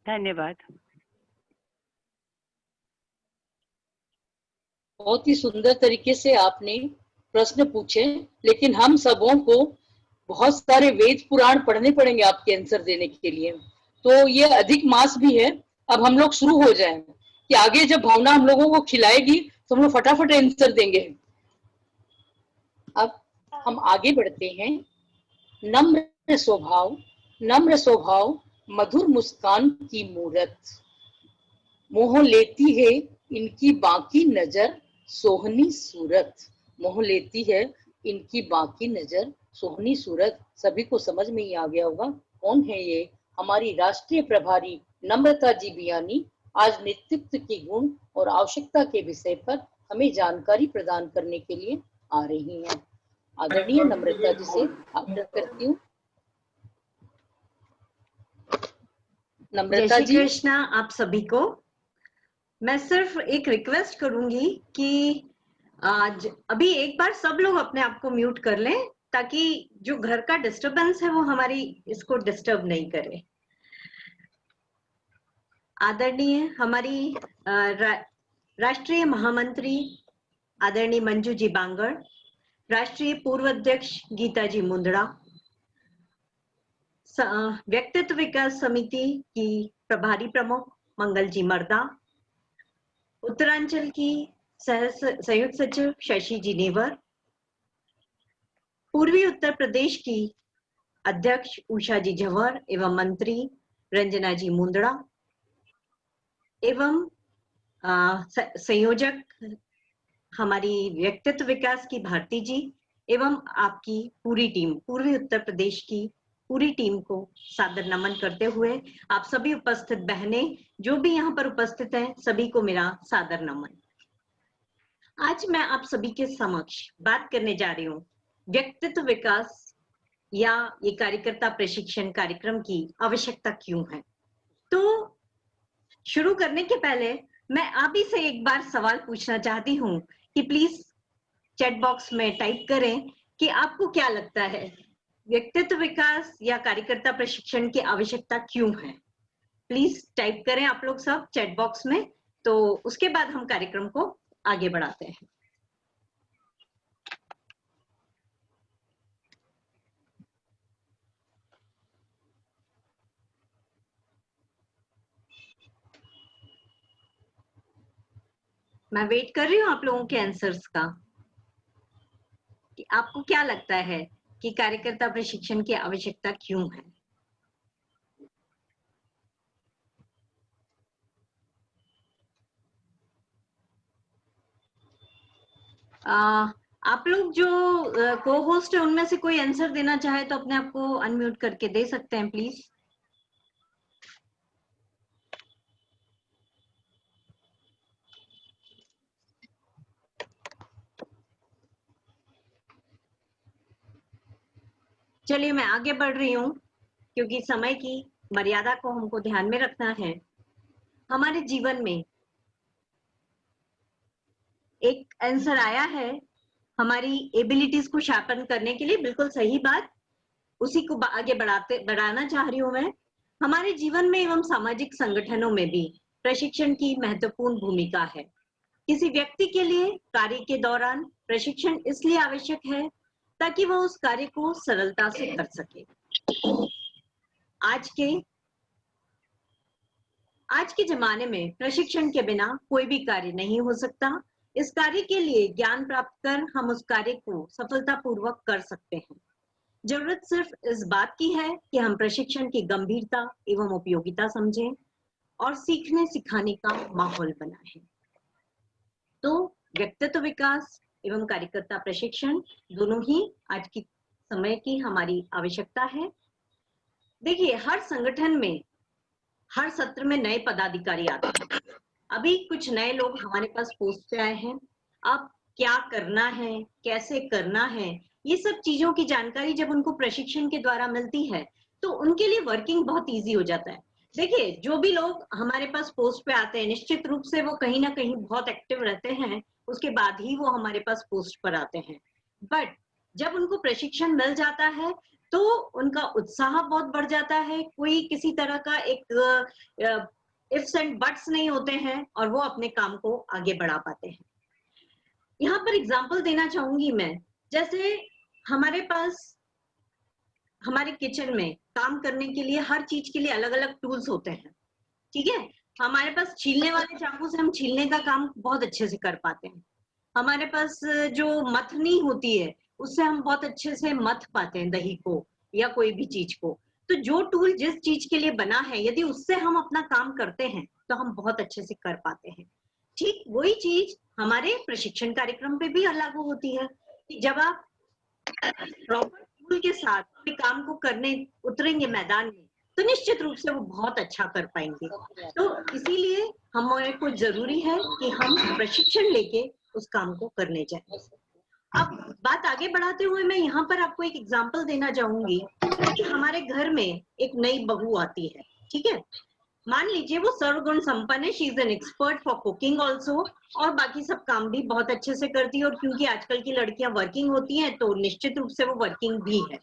धन्यवाद। बहुत ही सुंदर तरीके से आपने प्रश्न पूछे, लेकिन हम सबों को बहुत सारे वेद पुराण पढ़ने पड़ेंगे आपके आंसर देने के लिए। तो ये अधिक मास भी है। अब हम लोग शुरू हो जाएं कि आगे जब भावना हम लोगों को खिलाएगी तो हम लोग फटाफट आंसर देंगे। अब हम आगे बढ़ते हैं। नम्र स्वभाव मधुर मुस्कान की मूरत, मोह लेती है इनकी बाकी नजर सोहनी सूरत। मोह लेती है इनकी बाकी नजर सोहनी सूरत। सभी को समझ में ही आ गया होगा कौन है ये। हमारी राष्ट्रीय प्रभारी नम्रता जी बियानी आज नेतृत्व के गुण और आवश्यकता के विषय पर हमें जानकारी प्रदान करने के लिए आ रही हैं। आदरणीय नम्रता जी से आग्रह करती हूँ। नम्रता जय जी। श्री कृष्णा आप सभी को। मैं सिर्फ एक रिक्वेस्ट करूंगी कि आज अभी एक बार सब लोग अपने आप को म्यूट कर लें, ताकि जो घर का डिस्टरबेंस है वो हमारी इसको डिस्टर्ब नहीं करे। आदरणीय हमारी राष्ट्रीय महामंत्री आदरणीय मंजू जी बांगड़, राष्ट्रीय पूर्व अध्यक्ष गीता जी मुंदड़ा, व्यक्तित्व विकास समिति की प्रभारी प्रमुख मंगल जी मर्दा, उत्तरांचल की संयुक्त सचिव शशि जी नेवर, पूर्वी उत्तर प्रदेश की अध्यक्ष उषा जी झंवर एवं मंत्री रंजना जी मुंदड़ा, एवं संयोजक हमारी व्यक्तित्व विकास की भारती जी, एवं आपकी पूरी टीम, पूर्वी उत्तर प्रदेश की पूरी टीम को सादर नमन करते हुए आप सभी उपस्थित बहनें जो भी यहाँ पर उपस्थित हैं सभी को मेरा सादर नमन। आज मैं आप सभी के समक्ष बात करने जा रही हूँ व्यक्तित्व विकास या ये कार्यकर्ता प्रशिक्षण कार्यक्रम की आवश्यकता क्यों है। तो शुरू करने के पहले मैं आप ही से एक बार सवाल पूछना चाहती हूँ कि प्लीज चैट बॉक्स में टाइप करें कि आपको क्या लगता है व्यक्तित्व विकास या कार्यकर्ता प्रशिक्षण की आवश्यकता क्यों है। प्लीज टाइप करें आप लोग सब चैट बॉक्स में, तो उसके बाद हम कार्यक्रम को आगे बढ़ाते हैं। मैं वेट कर रही हूँ आप लोगों के आंसर्स का कि आपको क्या लगता है कि कार्यकर्ता प्रशिक्षण की आवश्यकता क्यों है। आप लोग जो को होस्ट है उनमें से कोई आंसर देना चाहे तो अपने आप को अनम्यूट करके दे सकते हैं प्लीज। चलिए मैं आगे बढ़ रही हूँ क्योंकि समय की मर्यादा को हमको ध्यान में रखना है। हमारे जीवन में एक आंसर आया है हमारी एबिलिटीज को शार्पन करने के लिए, बिल्कुल सही बात, उसी को आगे बढ़ाना चाह रही हूं मैं। हमारे जीवन में एवं सामाजिक संगठनों में भी प्रशिक्षण की महत्वपूर्ण भूमिका है। किसी व्यक्ति के लिए कार्य के दौरान प्रशिक्षण इसलिए आवश्यक है ताकि वह उस कार्य को सरलता से कर सके। आज के जमाने में प्रशिक्षण के बिना कोई भी कार्य नहीं हो सकता। इस कार्य के लिए ज्ञान प्राप्त कर हम उस कार्य को सफलतापूर्वक कर सकते हैं। जरूरत सिर्फ इस बात की है कि हम प्रशिक्षण की गंभीरता एवं उपयोगिता समझें और सीखने सिखाने का माहौल बनाएं। तो व्यक्तित्व विकास एवं कार्यकर्ता प्रशिक्षण दोनों ही आज की समय की हमारी आवश्यकता है। देखिए, हर संगठन में हर सत्र में नए पदाधिकारी आते हैं। अभी कुछ नए लोग हमारे पास पोस्ट पे आए हैं। अब क्या करना है, कैसे करना है, ये सब चीजों की जानकारी जब उनको प्रशिक्षण के द्वारा मिलती है तो उनके लिए वर्किंग बहुत इजी हो जाता है। देखिए, जो भी लोग हमारे पास पोस्ट पे आते हैं निश्चित रूप से वो कहीं ना कहीं बहुत एक्टिव रहते हैं, उसके बाद ही वो हमारे पास पोस्ट पर आते हैं। बट जब उनको प्रशिक्षण मिल जाता है तो उनका उत्साह बहुत बढ़ जाता है, कोई किसी तरह का एक इफ्स एंड बट्स नहीं होते हैं और वो अपने काम को आगे बढ़ा पाते हैं। यहाँ पर एग्जाम्पल देना चाहूंगी मैं, जैसे हमारे पास हमारे किचन में काम करने के लिए हर चीज के लिए अलग अलग टूल्स होते हैं, ठीक है। हमारे पास छीलने वाले चाकू से हम छीलने का काम बहुत अच्छे से कर पाते हैं। हमारे पास जो मथनी होती है उससे हम बहुत अच्छे से मथ पाते हैं दही को या कोई भी चीज को। तो जो टूल जिस चीज के लिए बना है, यदि उससे हम अपना काम करते हैं तो हम बहुत अच्छे से कर पाते हैं। ठीक वही चीज हमारे प्रशिक्षण कार्यक्रम पे भी लागू होती है कि जब आप प्रॉपर टूल के साथ अपने काम को करने उतरेंगे मैदान में, तो निश्चित रूप से वो बहुत अच्छा कर पाएंगे। तो इसीलिए हमारे को जरूरी है कि हम प्रशिक्षण लेके उस काम को करने जाएं। अब बात आगे बढ़ाते हुए मैं यहाँ पर आपको एक एग्जांपल देना चाहूंगी कि हमारे घर में एक नई बहू आती है, ठीक है। मान लीजिए वो सर्वगुण संपन्न है, she is an expert for cooking also, और बाकी सब काम भी बहुत अच्छे से करती है। और क्योंकि आजकल की लड़कियां वर्किंग होती हैं तो निश्चित रूप से वो वर्किंग भी है।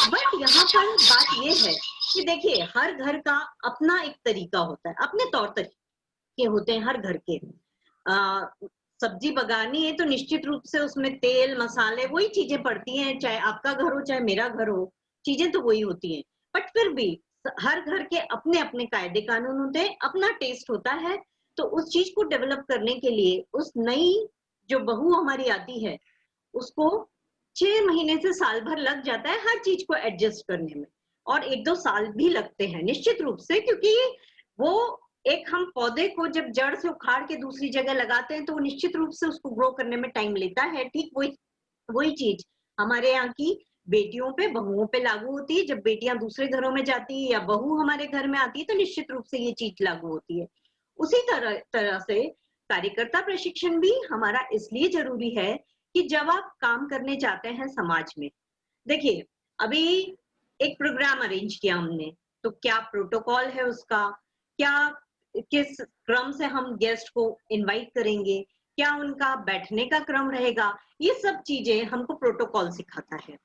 बट यहाँ पर बात ये है कि देखिए हर घर का अपना एक तरीका होता है, अपने तौर तरीके होते हैं हर घर के। सब्जी पकानी है तो निश्चित रूप से उसमें तेल मसाले वही चीजें पड़ती हैं, चाहे आपका घर हो चाहे मेरा घर हो, चीजें तो वही होती हैं। बट फिर भी हर घर के अपने अपने कायदे कानून होते हैं, अपना टेस्ट होता है। तो उस चीज को डेवलप करने के लिए उस नई जो बहू हमारी आती है उसको 6 महीने से साल भर लग जाता है हर चीज को एडजस्ट करने में, और 1-2 साल भी लगते हैं निश्चित रूप से, क्योंकि वो एक हम पौधे को जब जड़ से उखाड़ के दूसरी जगह लगाते हैं तो वो निश्चित रूप से उसको ग्रो करने में टाइम लेता है। ठीक वही वही चीज हमारे यहाँ की बेटियों पे बहुओं पे लागू होती है। जब बेटियां दूसरे घरों में जाती है या बहू हमारे घर में आती है तो निश्चित रूप से ये चीज लागू होती है। उसी तरह से कार्यकर्ता प्रशिक्षण भी हमारा इसलिए जरूरी है कि जब आप काम करने जाते हैं समाज में, देखिए अभी एक प्रोग्राम अरेंज किया हमने, तो क्या प्रोटोकॉल है उसका, क्या किस क्रम से हम गेस्ट को इनवाइट करेंगे, क्या उनका बैठने का क्रम रहेगा, ये सब चीजें हमको प्रोटोकॉल सिखाता है।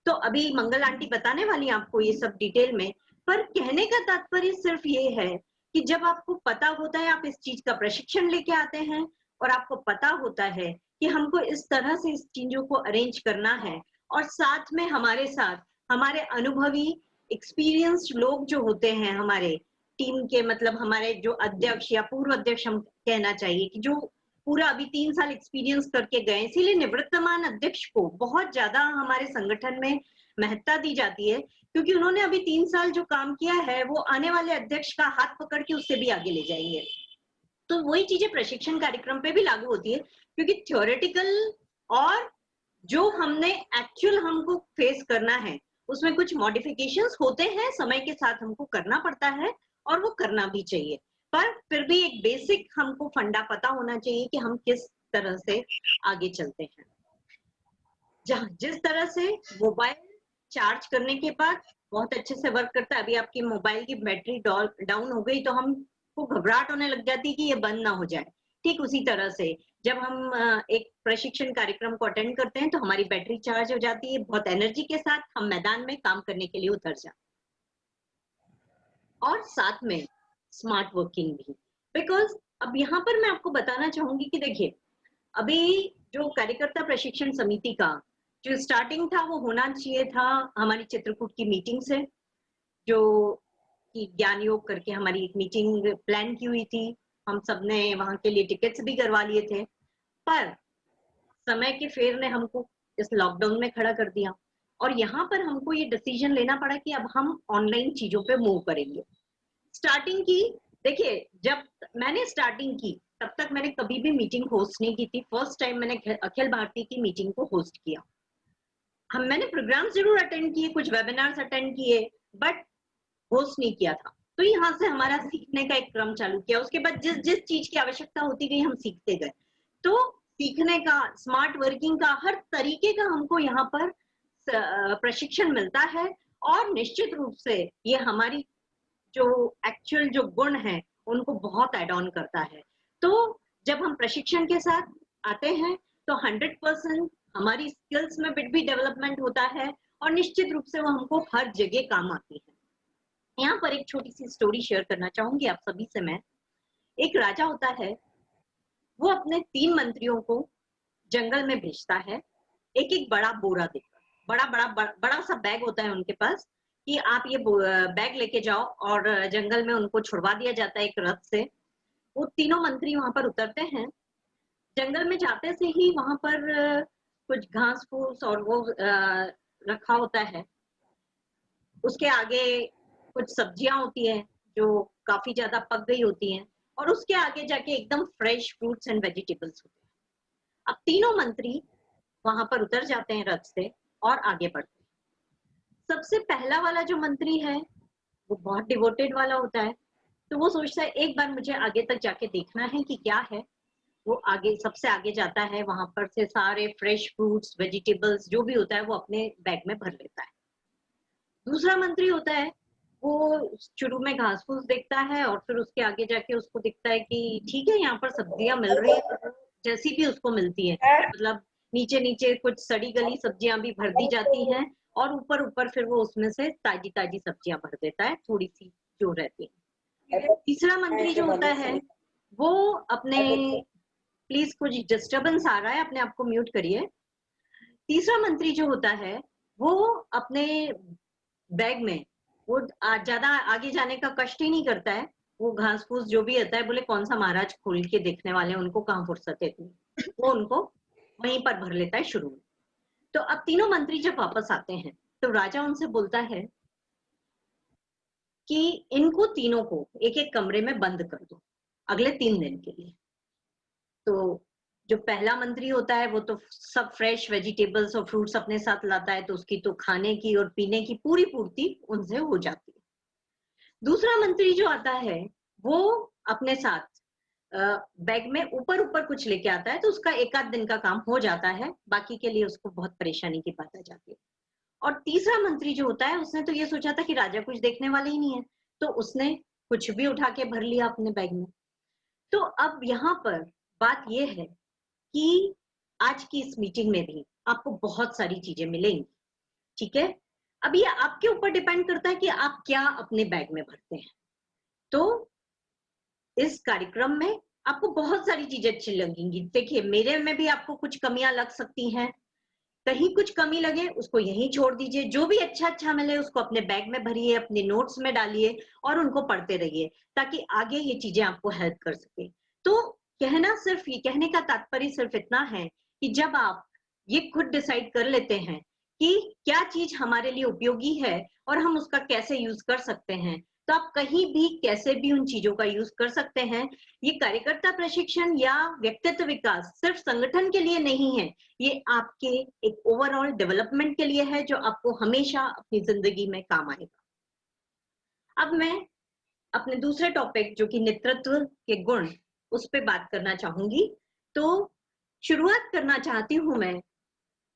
तो अभी मंगल आंटी बताने वाली आपको ये सब डिटेल में। पर कहने का तात्पर्य सिर्फ ये है कि जब आपको पता होता है, आप इस चीज का प्रशिक्षण लेके आते हैं और आपको पता होता है कि हमको इस तरह से इस चीजों को अरेंज करना है, और साथ में हमारे साथ हमारे अनुभवी एक्सपीरियंस्ड लोग जो होते हैं हमारे टीम के, मतलब हमारे जो अध्यक्ष या पूर्व अध्यक्ष हम कहना चाहिए कि जो पूरा अभी 3 साल एक्सपीरियंस करके गए, इसीलिए निवृत्तमान अध्यक्ष को बहुत ज्यादा हमारे संगठन में महत्ता दी जाती है, क्योंकि उन्होंने अभी 3 साल जो काम किया है वो आने वाले अध्यक्ष का हाथ पकड़ के उससे भी आगे ले जाएंगे। तो वही चीजें प्रशिक्षण कार्यक्रम पे भी लागू होती है, क्योंकि थ्योरेटिकल और जो हमने एक्चुअल हमको फेस करना है उसमें कुछ मॉडिफिकेशंस होते हैं, समय के साथ हमको करना पड़ता है और वो करना भी चाहिए। पर फिर भी एक बेसिक हमको फंडा पता होना चाहिए कि हम किस तरह से आगे चलते हैं। जिस तरह से मोबाइल चार्ज करने के बाद बहुत अच्छे से वर्क करता है, अभी आपकी मोबाइल की बैटरी डाउन हो गई तो हमको घबराहट होने लग जाती है कि ये बंद ना हो जाए। ठीक उसी तरह से जब हम एक प्रशिक्षण कार्यक्रम को अटेंड करते हैं तो हमारी बैटरी चार्ज हो जाती है, बहुत एनर्जी के साथ हम मैदान में काम करने के लिए उतर जाते हैं। और साथ में स्मार्ट वर्किंग भी, बिकॉज अब यहाँ पर मैं आपको बताना चाहूंगी कि देखिए अभी जो कार्यकर्ता प्रशिक्षण समिति का जो स्टार्टिंग था वो होना चाहिए था हमारी चित्रकूट की मीटिंग से, जो कि ज्ञान योग करके हमारी एक मीटिंग प्लान की हुई थी। हम सबने वहां के लिए टिकट्स भी करवा लिए थे, पर समय के फेर ने हमको इस लॉकडाउन में खड़ा कर दिया और यहाँ पर हमको ये डिसीजन लेना पड़ा कि अब हम ऑनलाइन चीजों पे मूव करेंगे। स्टार्टिंग की, देखिए जब मैंने स्टार्टिंग की तब तक मैंने कभी भी मीटिंग होस्ट नहीं की थी। फर्स्ट टाइम मैंने अखिल भारतीय की मीटिंग को होस्ट किया। मैंने प्रोग्राम जरूर अटेंड किए, कुछ वेबिनार्स अटेंड किए, बट होस्ट नहीं किया था। तो यहाँ से हमारा सीखने का एक क्रम चालू किया। उसके बाद जिस जिस चीज की आवश्यकता होती गई हम सीखते गए। तो सीखने का, स्मार्ट वर्किंग का, हर तरीके का हमको यहाँ पर प्रशिक्षण मिलता है और निश्चित रूप से ये हमारी जो एक्चुअल जो गुण है उनको बहुत एड ऑन करता है। तो जब हम प्रशिक्षण के साथ आते हैं तो 100% हमारी स्किल्स में भी डेवलपमेंट होता है और निश्चित रूप से वो हमको हर जगह काम आती है। यहाँ पर एक छोटी सी स्टोरी शेयर करना चाहूंगी आप सभी से मैं। एक राजा होता है, वो अपने 3 मंत्रियों को जंगल में भेजता है, एक एक बड़ा बोरा देकर। बड़ा सा बैग होता है उनके पास कि आप ये बैग लेके जाओ, और जंगल में उनको छुड़वा दिया जाता है एक रथ से। वो तीनों मंत्री वहां पर उतरते हैं। जंगल में जाते से ही वहां पर कुछ घास फूस और वो रखा होता है। उसके आगे कुछ सब्जियां होती है जो काफी ज्यादा पक गई होती हैं, और उसके आगे जाके एकदम फ्रेश फ्रूट्स एंड वेजिटेबल्स होते हैं। अब तीनों मंत्री वहां पर उतर जाते हैं रथ से और आगे बढ़ते हैं। सबसे पहला वाला जो मंत्री है वो बहुत डिवोटेड वाला होता है, तो वो सोचता है एक बार मुझे आगे तक जाके देखना है कि क्या है। वो आगे सबसे आगे जाता है, वहां पर से सारे फ्रेश फ्रूट्स वेजिटेबल्स जो भी होता है वो अपने बैग में भर लेता है। दूसरा मंत्री होता है, वो शुरू में घास फूस देखता है और फिर उसके आगे जाके उसको दिखता है कि ठीक है यहाँ पर सब्जियां मिल रही है जैसी भी उसको मिलती है, मतलब नीचे नीचे कुछ सड़ी गली सब्जियां भी भर दी जाती हैं, और ऊपर ऊपर फिर वो उसमें से ताजी ताजी सब्जियां भर देता है, थोड़ी सी जो रहती है। तीसरा मंत्री जो होता है वो अपने, प्लीज कुछ डिस्टरबेंस आ रहा है, अपने आप को म्यूट करिए। तीसरा मंत्री जो होता है वो अपने बैग में वो ज्यादा आगे जाने का कष्ट ही नहीं करता है। वो घास फूस जो भी आता है, बोले कौन सा महाराज खोल के देखने वाले हैं, उनको कहाँ फुर्सत है इतनी, वो उनको वहीं पर भर लेता है शुरू में। तो अब तीनों मंत्री जब वापस आते हैं तो राजा उनसे बोलता है कि इनको तीनों को एक एक कमरे में बंद कर दो अगले 3 दिन के लिए। तो जो पहला मंत्री होता है वो तो सब फ्रेश वेजिटेबल्स और फ्रूट्स अपने साथ लाता है, तो उसकी तो खाने की और पीने की पूरी पूर्ति उनसे हो जाती है। दूसरा मंत्री जो आता है वो अपने साथ बैग में ऊपर ऊपर कुछ लेके आता है, तो उसका 1 आध दिन का काम हो जाता है, बाकी के लिए उसको बहुत परेशानी की बात आ जाती है। और तीसरा मंत्री जो होता है उसने तो ये सोचा था कि राजा कुछ देखने वाला ही नहीं है, तो उसने कुछ भी उठा के भर लिया अपने बैग में। तो अब यहाँ पर बात ये है कि आज की इस मीटिंग में भी आपको बहुत सारी चीजें मिलेंगी, ठीक है। अब ये आपके ऊपर डिपेंड करता है कि आप क्या अपने बैग में भरते हैं। तो इस कार्यक्रम में आपको बहुत सारी चीजें अच्छी लगेंगी। देखिए मेरे में भी आपको कुछ कमियां लग सकती हैं, कहीं कुछ कमी लगे उसको यहीं छोड़ दीजिए, जो भी अच्छा मिले उसको अपने बैग में भरिए, अपने नोट्स में डालिए और उनको पढ़ते रहिए, ताकि आगे ये चीजें आपको हेल्प कर सके। तो कहने का तात्पर्य सिर्फ इतना है कि जब आप ये खुद डिसाइड कर लेते हैं कि क्या चीज हमारे लिए उपयोगी है और हम उसका कैसे यूज कर सकते हैं, तो आप कहीं भी कैसे भी उन चीजों का यूज कर सकते हैं। ये कार्यकर्ता प्रशिक्षण या व्यक्तित्व विकास सिर्फ संगठन के लिए नहीं है, ये आपके एक ओवरऑल डेवलपमेंट के लिए है, जो आपको हमेशा अपनी जिंदगी में काम आएगा। अब मैं अपने दूसरे टॉपिक जो कि नेतृत्व के गुण, उस पे बात करना चाहूंगी। तो शुरुआत करना चाहती हूं मैं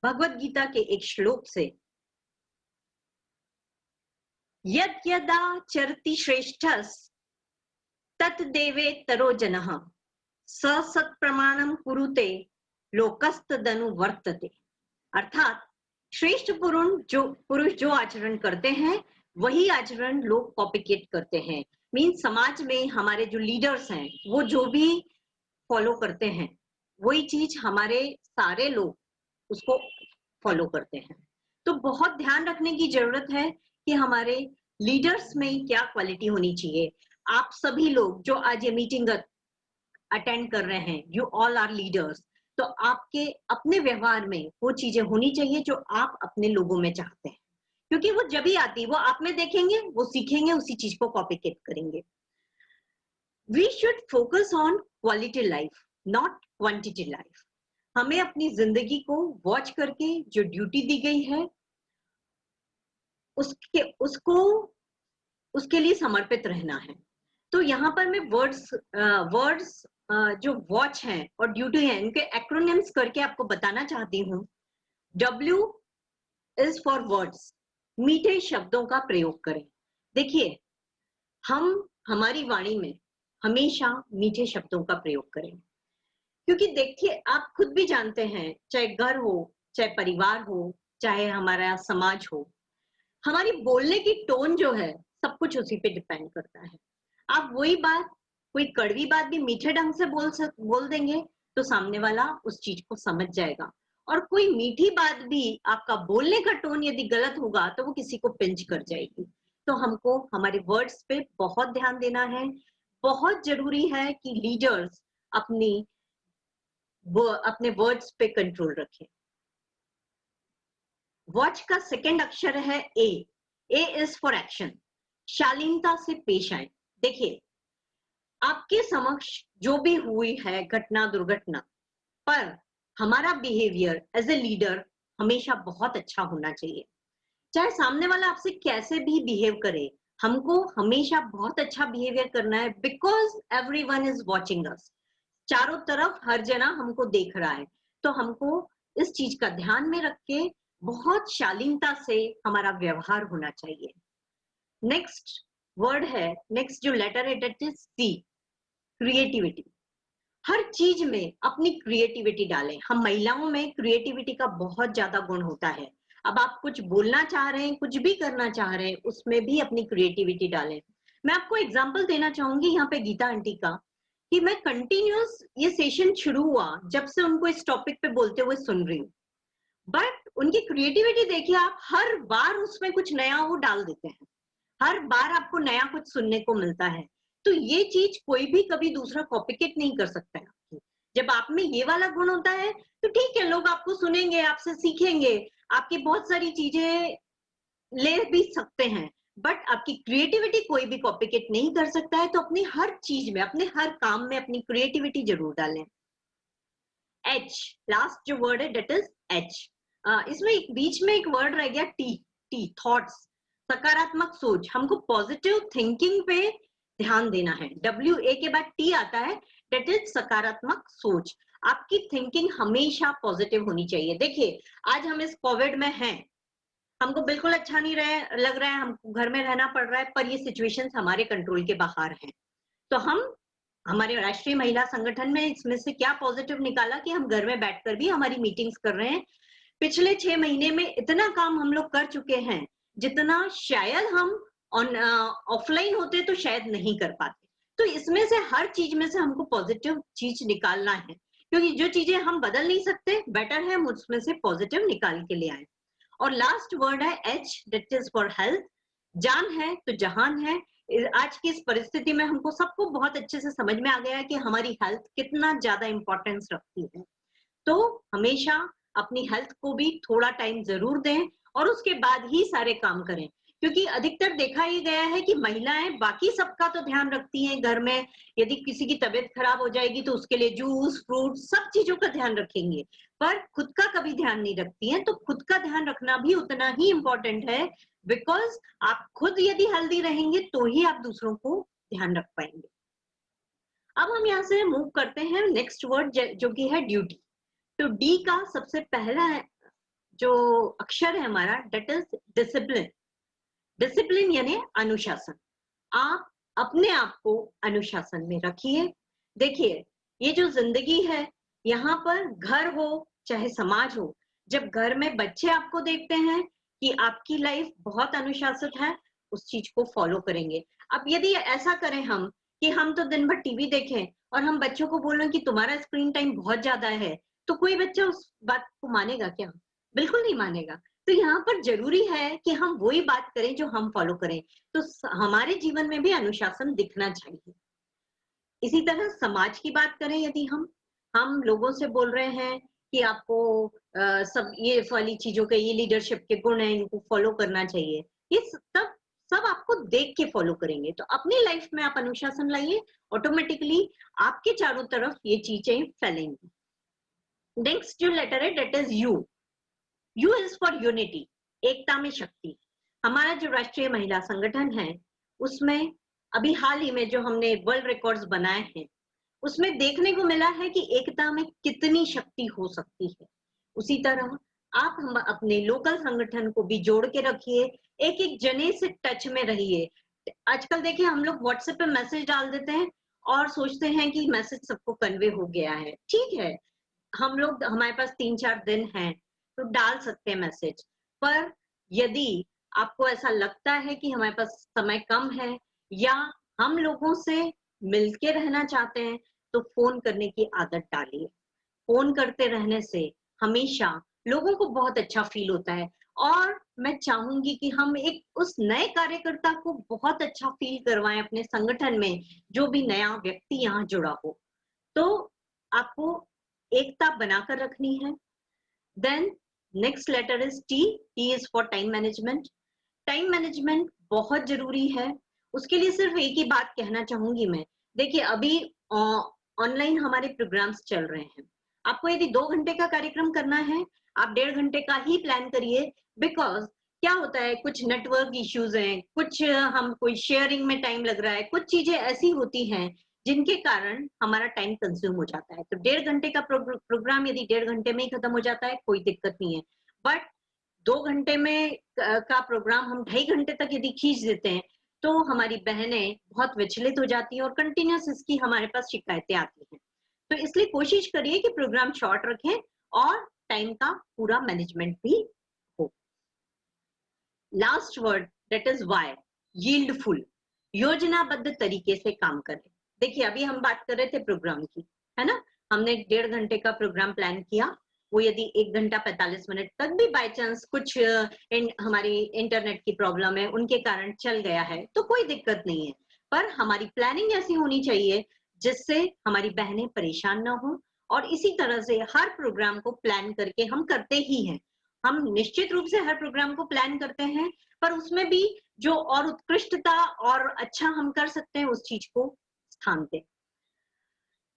भगवत गीता के एक श्लोक से। यद यदा चरति श्रेष्ठस् तत् देवे तरो जनः स सत् प्रमाणम कुरुते लोकस्तदनु वर्तते। अर्थात श्रेष्ठ पुरुष जो आचरण करते हैं वही आचरण लोग कॉपीकेट करते हैं। मीन समाज में हमारे जो लीडर्स हैं वो जो भी फॉलो करते हैं वही चीज हमारे सारे लोग उसको फॉलो करते हैं। तो बहुत ध्यान रखने की जरूरत है कि हमारे लीडर्स में क्या क्वालिटी होनी चाहिए। आप सभी लोग जो आज ये मीटिंग अटेंड कर रहे हैं, यू ऑल आर लीडर्स, तो आपके अपने व्यवहार में वो चीजें होनी चाहिए जो आप अपने लोगों में चाहते हैं, क्योंकि वो जब ही आती वो आप में देखेंगे, वो सीखेंगे, उसी चीज को कॉपीकेट करेंगे। We should focus on quality life not quantity life. हमें अपनी जिंदगी को वॉच करके जो ड्यूटी दी गई है उसके लिए समर्पित रहना है। तो यहाँ पर मैं वर्ड्स जो वॉच हैं और ड्यूटी हैं इनके एक्रोनिम्स करके आपको बताना चाहती हूँ। W इज फॉर वर्ड्स, मीठे शब्दों का प्रयोग करें। देखिए हम हमारी वाणी में हमेशा मीठे शब्दों का प्रयोग करें, क्योंकि देखिए आप खुद भी जानते हैं, चाहे घर हो, चाहे परिवार हो, चाहे हमारा समाज हो, हमारी बोलने की टोन जो है सब कुछ उसी पे डिपेंड करता है। आप वही बात, कोई कड़वी बात भी मीठे ढंग से बोल देंगे तो सामने वाला उस चीज को समझ जाएगा, और कोई मीठी बात भी आपका बोलने का टोन यदि गलत होगा तो वो किसी को पिंच कर जाएगी। तो हमको हमारे वर्ड्स पे बहुत ध्यान देना है। बहुत जरूरी है कि लीडर्स अपने वर्ड्स पे कंट्रोल रखें। वॉच का सेकंड अक्षर है ए। ए इज फॉर एक्शन। शालीनता से पेश आए। देखिए, आपके समक्ष जो भी हुई है घटना दुर्घटना, पर हमारा बिहेवियर एज ए लीडर हमेशा बहुत अच्छा होना चाहिए। चाहे सामने वाला आपसे कैसे भी बिहेव करे, हमको हमेशा बहुत अच्छा बिहेवियर करना है, because everyone is watching us. चारों तरफ हर जना हमको देख रहा है, तो हमको इस चीज का ध्यान में रख के बहुत शालीनता से हमारा व्यवहार होना चाहिए। नेक्स्ट वर्ड है, नेक्स्ट जो लेटर है दैट इज सी, क्रिएटिविटी। हर चीज में अपनी क्रिएटिविटी डालें। हम महिलाओं में क्रिएटिविटी का बहुत ज्यादा गुण होता है। अब आप कुछ बोलना चाह रहे हैं, कुछ भी करना चाह रहे हैं, उसमें भी अपनी क्रिएटिविटी डालें। मैं आपको एग्जांपल देना चाहूंगी यहाँ पे गीता आंटी का, कि मैं कंटिन्यूस ये सेशन शुरू हुआ जब से उनको इस टॉपिक पे बोलते हुए सुन रही हूँ, बट उनकी क्रिएटिविटी देखिए आप, हर बार उसमें कुछ नया वो डाल देते हैं, हर बार आपको नया कुछ सुनने को मिलता है। तो ये चीज कोई भी कभी दूसरा कॉपीकेट नहीं कर सकता है आपकी। जब आप में ये वाला गुण होता है तो ठीक है, लोग आपको सुनेंगे, आपसे सीखेंगे, आपकी बहुत सारी चीजें ले भी सकते हैं, बट आपकी क्रिएटिविटी कोई भी कॉपीकेट नहीं कर सकता है। तो अपनी हर चीज में, अपने हर काम में अपनी क्रिएटिविटी जरूर डालें। एच, लास्ट जो वर्ड है डेट इज एच। इसमें एक बीच में एक वर्ड रह गया टी। टी, थॉट्स, सकारात्मक सोच। हमको पॉजिटिव थिंकिंग पे ध्यान देना है। WA के बाद टी आता है, डेट इज सकारात्मक सोच। आपकी थिंकिंग हमेशा पॉजिटिव होनी चाहिए। देखिए, आज हम इस कोविड में हैं, हमको बिल्कुल अच्छा नहीं लग रहा है, हमको घर में रहना पड़ रहा है, पर ये सिचुएशंस हमारे कंट्रोल के बाहर हैं। तो हम हमारे राष्ट्रीय महिला संगठन में इसमें से क्या पॉजिटिव निकाला कि हम घर में बैठकर भी हमारी मीटिंग्स कर रहे हैं। पिछले 6 महीने में इतना काम हम लोग कर चुके हैं जितना शायद हम ऑफलाइन होते तो शायद नहीं कर पाते। तो इसमें से हर चीज में से हमको पॉजिटिव चीज निकालना है, क्योंकि जो चीजें हम बदल नहीं सकते, बेटर है हम उसमें से पॉजिटिव निकाल के ले आए। और लास्ट वर्ड है H, that is for health. जान है तो जहान है। आज की इस परिस्थिति में हमको सबको बहुत अच्छे से समझ में आ गया है कि हमारी हेल्थ कितना ज्यादा इंपॉर्टेंस रखती है। तो हमेशा अपनी हेल्थ को भी थोड़ा टाइम जरूर दें और उसके बाद ही सारे काम करें, क्योंकि अधिकतर देखा ही गया है कि महिलाएं बाकी सबका तो ध्यान रखती हैं घर में, यदि किसी की तबीयत खराब हो जाएगी तो उसके लिए जूस, फ्रूट, सब चीजों का ध्यान रखेंगे, पर खुद का कभी ध्यान नहीं रखती हैं। तो खुद का ध्यान रखना भी उतना ही इम्पोर्टेंट है, बिकॉज आप खुद यदि हेल्दी रहेंगे तो ही आप दूसरों को दैट रख पाएंगे। अब हम यहाँ से मूव करते हैं नेक्स्ट वर्ड जो कि है ड्यूटी। तो डी का सबसे पहला जो अक्षर है हमारा, डेट इज डिसिप्लिन। डिसिप्लिन यानी अनुशासन। आप अपने आप को अनुशासन में रखिए। देखिए, ये जो जिंदगी है, यहाँ पर घर हो चाहे समाज हो, जब घर में बच्चे आपको देखते हैं कि आपकी लाइफ बहुत अनुशासित है, उस चीज को फॉलो करेंगे। अब यदि ऐसा करें हम कि हम तो दिन भर टीवी देखें और हम बच्चों को बोलें कि तुम्हारा स्क्रीन टाइम बहुत ज्यादा है, तो कोई बच्चा उस बात को मानेगा क्या? बिल्कुल नहीं मानेगा। तो यहाँ पर जरूरी है कि हम वही बात करें जो हम फॉलो करें। तो हमारे जीवन में भी अनुशासन दिखना चाहिए। इसी तरह समाज की बात करें, यदि हम लोगों से बोल रहे हैं कि आपको सब ये वाली चीजों के, ये लीडरशिप के गुण हैं, इनको फॉलो करना चाहिए, ये सब आपको देख के फॉलो करेंगे। तो अपनी लाइफ में आप अनुशासन लाइए, ऑटोमेटिकली आपके चारों तरफ ये चीजें फैलेंगी। नेक्स्ट जो लेटर है that is U. U is for unity, एकता में शक्ति। हमारा जो राष्ट्रीय महिला संगठन है, उसमें अभी हाल ही में जो हमने वर्ल्ड रिकॉर्ड्स बनाए हैं, उसमें देखने को मिला है कि एकता में कितनी शक्ति हो सकती है। उसी तरह आप हम अपने लोकल संगठन को भी जोड़ के रखिए, एक एक जने से टच में रहिए। आजकल देखिए, हम लोग व्हाट्सएप पे मैसेज डाल देते हैं और सोचते हैं कि मैसेज सबको कन्वे हो गया है। ठीक है, हम लोग, हमारे पास 3-4 दिन हैं तो डाल सकते हैं मैसेज, पर यदि आपको ऐसा लगता है कि हमारे पास समय कम है या हम लोगों से मिलके रहना चाहते हैं, तो फोन करने की आदत डालिए। फोन करते रहने से हमेशा लोगों को बहुत अच्छा फील होता है, और मैं चाहूंगी कि हम एक उस नए कार्यकर्ता को बहुत अच्छा फील करवाएं अपने संगठन में, जो भी नया व्यक्ति यहाँ जुड़ा हो। तो आपको एकता बनाकर रखनी है। Then next letter is T. T is for time management. Time management बहुत जरूरी है। उसके लिए सिर्फ एक ही बात कहना चाहूंगी मैं। देखिए, अभी ऑनलाइन हमारे प्रोग्राम्स चल रहे हैं। आपको यदि 2 घंटे का कार्यक्रम करना है, आप 1.5 घंटे का ही प्लान करिए। बिकॉज क्या होता है, कुछ नेटवर्क इश्यूज हैं, कुछ हम कोई शेयरिंग में टाइम लग रहा है, कुछ चीजें ऐसी होती हैं जिनके कारण हमारा टाइम कंज्यूम हो जाता है। तो 1.5 घंटे का प्रोग्राम यदि 1.5 घंटे में ही खत्म हो जाता है, कोई दिक्कत नहीं है। बट 2 घंटे में का प्रोग्राम हम 2.5 घंटे तक यदि खींच देते हैं, तो हमारी बहनें बहुत विचलित हो जाती हैं और कंटिन्यूस इसकी हमारे पास शिकायतें आती हैं। तो इसलिए कोशिश करिए कि प्रोग्राम शॉर्ट रखें और टाइम का पूरा मैनेजमेंट भी हो। Last word, that is Y, yieldful, योजनाबद्ध तरीके से काम करें। देखिए, अभी हम बात कर रहे थे प्रोग्राम की, है ना। हमने 1.5 घंटे का प्रोग्राम प्लान किया, वो यदि 1 घंटा 45 मिनट तक भी बाय चांस कुछ हमारी इंटरनेट की प्रॉब्लम है, उनके कारण चल गया है, तो कोई दिक्कत नहीं है। पर हमारी प्लानिंग ऐसी होनी चाहिए जिससे हमारी बहनें परेशान ना हो, और इसी तरह से हर प्रोग्राम को प्लान करके हम करते ही हैं। हम निश्चित रूप से हर प्रोग्राम को प्लान करते हैं, पर उसमें भी जो और उत्कृष्टता और अच्छा हम कर सकते हैं, उस चीज को स्थान दें।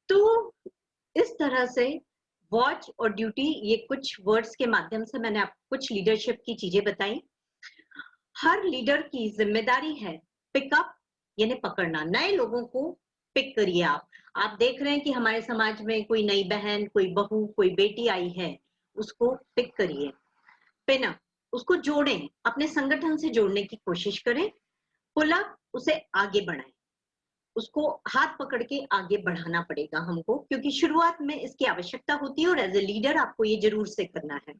तो इस तरह से वॉच और ड्यूटी, ये कुछ वर्ड्स के माध्यम से मैंने आपको कुछ लीडरशिप की चीजें बताई। हर लीडर की जिम्मेदारी है पिकअप, यानी पकड़ना। नए लोगों को पिक करिए। आप देख रहे हैं कि हमारे समाज में कोई नई बहन, कोई बहू, कोई बेटी आई है, उसको पिक करिए। पिन अप, उसको जोड़ें, अपने संगठन से जोड़ने की कोशिश करें। पुल अप, उसे आगे बढ़ाएं, उसको हाथ पकड़ के आगे बढ़ाना पड़ेगा हमको, क्योंकि शुरुआत में इसकी आवश्यकता होती है और एज ए लीडर आपको ये जरूर से करना है।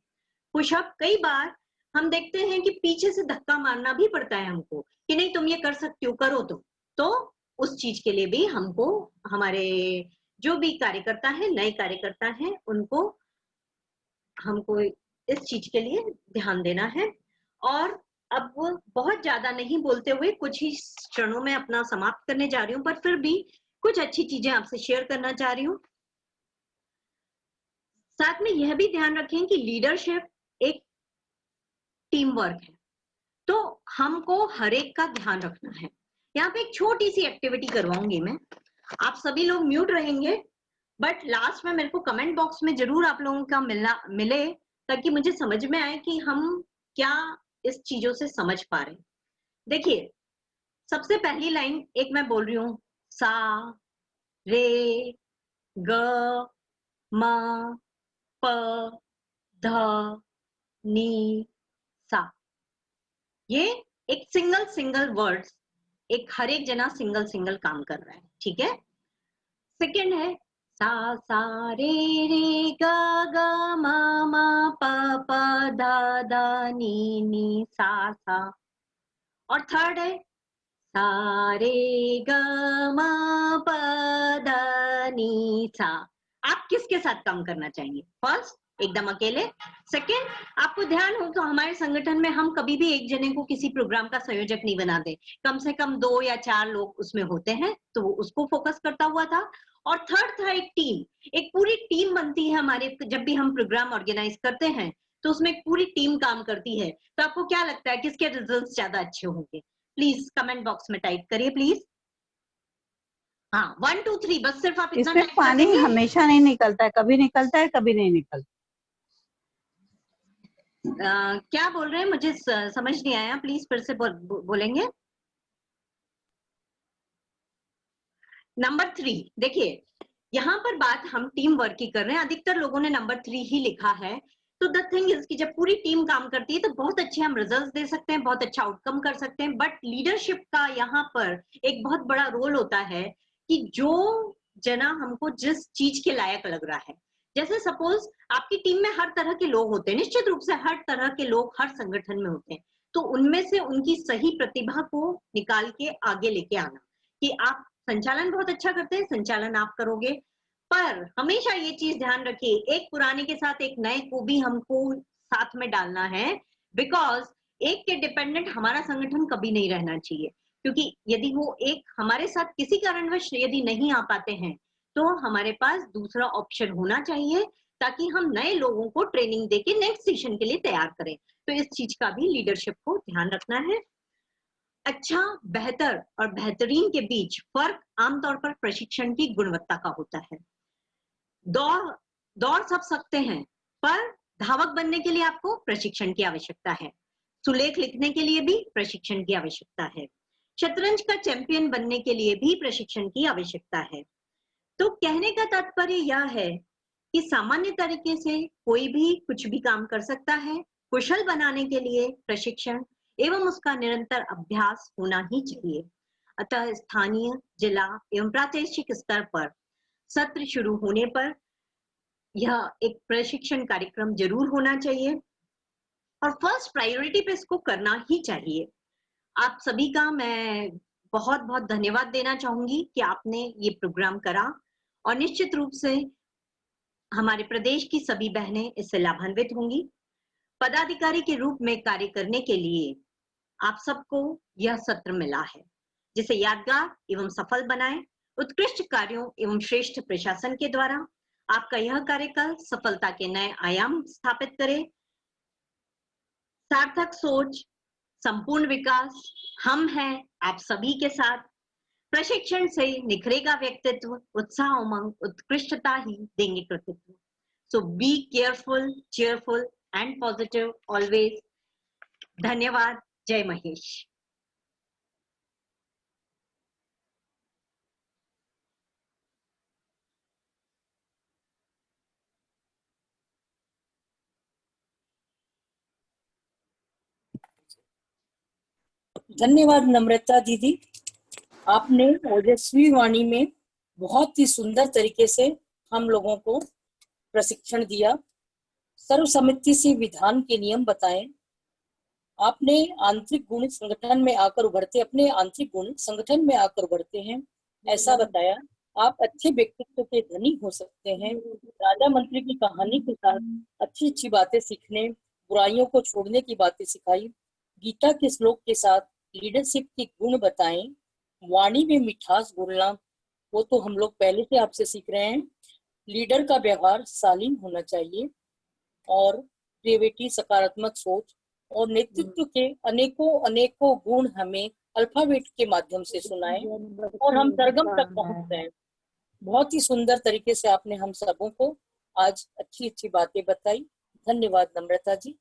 पुशअप, कई बार हम देखते हैं कि पीछे से धक्का मारना भी पड़ता है हमको कि नहीं तुम ये कर सकती हो, करो तुम। तो उस चीज के लिए भी हमको, हमारे जो भी कार्यकर्ता है, नए कार्यकर्ता हैं, उनको हमको इस चीज के लिए ध्यान देना है। और अब बहुत ज्यादा नहीं बोलते हुए कुछ ही क्षणों में अपना समाप्त करने जा रही हूँ, पर फिर भी कुछ अच्छी चीजें आपसे शेयर करना चाह रही हूँ। साथ में यह भी ध्यान रखें कि लीडरशिप एक टीम वर्क है, तो हमको हर एक का ध्यान रखना है। यहाँ पे एक छोटी सी एक्टिविटी करवाऊंगी मैं। आप सभी लोग म्यूट रहेंगे, बट लास्ट में मेरे को कमेंट बॉक्स में जरूर आप लोगों का मिले, ताकि मुझे समझ में आए कि हम क्या इस चीजों से समझ पा रहे हैं। देखिए, सबसे पहली लाइन एक मैं बोल रही हूँ, सा रे ग म प ध नी सा। ये एक सिंगल वर्ड्स, एक हर एक जना सिंगल काम कर रहा है, ठीक है। सेकंड है सा सा रे रे ग ग म म प प ध ध नी सा सा। और थर्ड है सा रे ग म प ध नी सा। आप किसके साथ काम करना चाहेंगे? फर्स्ट, एकदम अकेले। सेकंड, आपको ध्यान हो तो हमारे संगठन में हम कभी भी एक जने को किसी प्रोग्राम का संयोजक नहीं बनाते, कम से कम 2 या 4 लोग उसमें होते हैं, तो वो उसको फोकस करता हुआ था। और थर्ड था एक टीम, एक पूरी टीम बनती है हमारे, जब भी हम प्रोग्राम ऑर्गेनाइज करते हैं तो उसमें एक पूरी टीम काम करती है। तो आपको क्या लगता है किसके रिजल्ट्स ज्यादा अच्छे होंगे? प्लीज कमेंट बॉक्स में टाइप करिए प्लीज। हाँ, 1 2 3, बस सिर्फ आप इतना इसमें टाइप कर पानी देंगे। हमेशा नहीं निकलता है, कभी निकलता है कभी नहीं निकलता। क्या बोल रहे हैं मुझे समझ नहीं आया, प्लीज फिर से बोलेंगे। नंबर 3, देखिए यहाँ पर बात हम टीम वर्क की कर रहे हैं, अधिकतर लोगों ने नंबर 3 ही लिखा है। तो द थिंग इज कि जब पूरी टीम काम करती है तो बहुत अच्छे हम रिजल्ट्स दे सकते हैं, बहुत अच्छा आउटकम कर सकते हैं। बट लीडरशिप का यहाँ पर एक बहुत बड़ा रोल होता है कि जो जना हमको जिस चीज के लायक लग रहा है, जैसे सपोज आपकी टीम में हर तरह के लोग होते हैं, निश्चित रूप से हर तरह के लोग हर संगठन में होते हैं, तो उनमें से उनकी सही प्रतिभा को निकाल के आगे लेके आना कि आप संचालन बहुत अच्छा करते हैं, संचालन आप करोगे, पर हमेशा ये चीज ध्यान रखिए, एक पुराने के साथ एक नए को भी हमको साथ में डालना है, बिकॉज एक के डिपेंडेंट हमारा संगठन कभी नहीं रहना चाहिए, क्योंकि यदि वो एक हमारे साथ किसी कारणवश यदि नहीं आ पाते हैं तो हमारे पास दूसरा ऑप्शन होना चाहिए, ताकि हम नए लोगों को ट्रेनिंग देके नेक्स्ट सेशन के लिए तैयार करें। तो इस चीज का भी लीडरशिप को ध्यान रखना है। अच्छा, बेहतर और बेहतरीन के बीच फर्क आमतौर पर प्रशिक्षण की गुणवत्ता का होता है। दौड़ सब सकते हैं, पर धावक बनने के लिए आपको प्रशिक्षण की आवश्यकता है। सुलेख लिखने के लिए भी प्रशिक्षण की आवश्यकता है। शतरंज का चैंपियन बनने के लिए भी प्रशिक्षण की आवश्यकता है। तो कहने का तात्पर्य यह है कि सामान्य तरीके से कोई भी कुछ भी काम कर सकता है, कुशल बनाने के लिए प्रशिक्षण एवं उसका निरंतर अभ्यास होना ही चाहिए। अतः स्थानीय, जिला एवं प्रादेशिक स्तर पर सत्र शुरू होने पर यह एक प्रशिक्षण कार्यक्रम जरूर होना चाहिए और फर्स्ट प्रायोरिटी पे इसको करना ही चाहिए। आप सभी का मैं बहुत बहुत धन्यवाद देना चाहूंगी कि आपने ये प्रोग्राम करा और निश्चित रूप से हमारे प्रदेश की सभी बहनें इससे लाभान्वित होंगी। पदाधिकारी के रूप में कार्य करने के लिए आप सबको यह सत्र मिला है, जिसे यादगार एवं सफल बनाए। उत्कृष्ट कार्यों एवं श्रेष्ठ प्रशासन के द्वारा आपका यह कार्यकाल सफलता के नए आयाम स्थापित करे। सार्थक सोच, संपूर्ण विकास, हम हैं आप सभी के साथ। प्रशिक्षण से निखरेगा व्यक्तित्व, उत्साह, उमंग, उत्कृष्टता ही देंगे कृतित्व। So be careful, cheerful and positive always. धन्यवाद। जय महेश। धन्यवाद नम्रता दीदी, आपने ओजस्वी वाणी में बहुत ही सुंदर तरीके से हम लोगों को प्रशिक्षण दिया। सर्वसम्मति से विधान के नियम बताएं। आपने आंतरिक गुण संगठन में आकर उभरते, अपने आंतरिक गुण संगठन में आकर उभरते हैं, ऐसा बताया। आप अच्छे व्यक्तित्व के धनी हो सकते हैं। राजा मंत्री की कहानी के साथ अच्छी अच्छी बातें सीखने, बुराइयों को छोड़ने की बातें सिखाई। गीता के श्लोक के साथ लीडरशिप के गुण बताएं। वाणी में मिठास बोलना, वो तो हम लोग पहले से आपसे सीख रहे हैं। लीडर का व्यवहार शालीन होना चाहिए और क्रिएटिविटी, सकारात्मक सोच और नेतृत्व के अनेकों अनेकों गुण हमें अल्फाबेट के माध्यम से सुनाएं और हम सरगम तक पहुंच रहे हैं। बहुत ही सुंदर तरीके से आपने हम सबों को आज अच्छी अच्छी बातें बताई। धन्यवाद नम्रता जी।